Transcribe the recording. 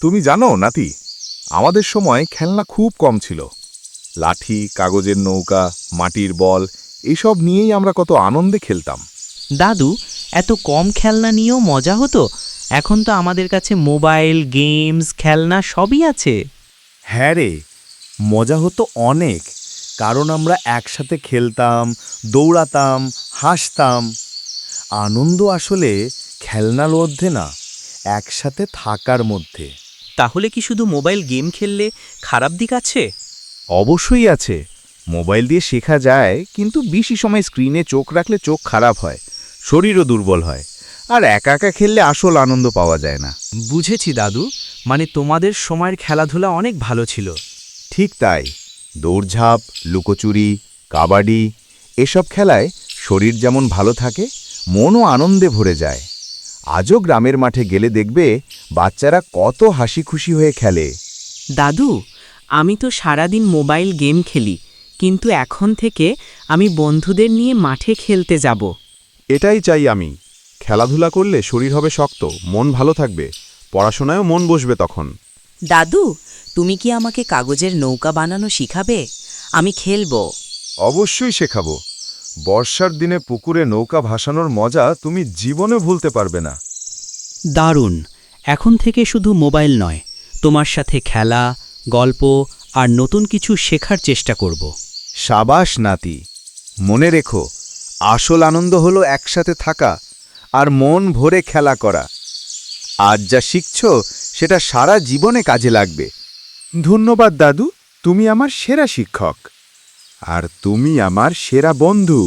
তুমি জানো নাতি, আমাদের সময় খেলনা খুব কম ছিল। লাঠি, কাগজের নৌকা, মাটির বল এসব নিয়েই আমরা কত আনন্দে খেলতাম। দাদু, এত কম খেলনা নিয়েও মজা হতো। এখন তো আমাদের কাছে মোবাইল, গেমস, খেলনা সবই আছে। হ্যাঁ রে, মজা হতো অনেক, কারণ আমরা একসাথে খেলতাম, দৌড়াতাম, হাসতাম। আনন্দ আসলে খেলনার মধ্যে না, একসাথে থাকার মধ্যে। তাহলে কি শুধু মোবাইল গেম খেললে খারাপ দিক আছে? অবশ্যই আছে। মোবাইল দিয়ে শেখা যায়, কিন্তু বেশি সময় স্ক্রিনে চোখ রাখলে চোখ খারাপ হয়, শরীরও দুর্বল হয়। আর একা একা খেললে আসল আনন্দ পাওয়া যায় না। বুঝেছি দাদু, মানে তোমাদের সময়ের খেলাধুলা অনেক ভালো ছিল। ঠিক তাই। দৌড়ঝাঁপ, লুকোচুরি, কাবাডি এসব খেলায় শরীর যেমন ভালো থাকে, মনও আনন্দে ভরে যায়। আজও গ্রামের মাঠে গেলে দেখবে বাচ্চারা কত হাসি খুশি হয়ে খেলে। দাদু, আমি তো সারাদিন মোবাইল গেম খেলি, কিন্তু এখন থেকে আমি বন্ধুদের নিয়ে মাঠে খেলতে যাব। এটাই চাই আমি। খেলাধুলা করলে শরীর হবে শক্ত, মন ভালো থাকবে, পড়াশোনায়ও মন বসবে তখন। দাদু, তুমি কি আমাকে কাগজের নৌকা বানানো শিখাবে? আমি খেলবো। অবশ্যই শেখাবো। বর্ষার দিনে পুকুরে নৌকা ভাসানোর মজা তুমি জীবনে ভুলতে পারবে না। দারুণ! এখন থেকে শুধু মোবাইল নয়, তোমার সাথে খেলা, গল্প আর নতুন কিছু শেখার চেষ্টা করব। সাবাস নাতি, মনে রেখো, আসল আনন্দ হলো একসাথে থাকা আর মন ভরে খেলা করা। আজ যা শিখছ সেটা সারা জীবনে কাজে লাগবে। ধন্যবাদ দাদু, তুমি আমার সেরা শিক্ষক। আর তুমি আমার সেরা বন্ধু।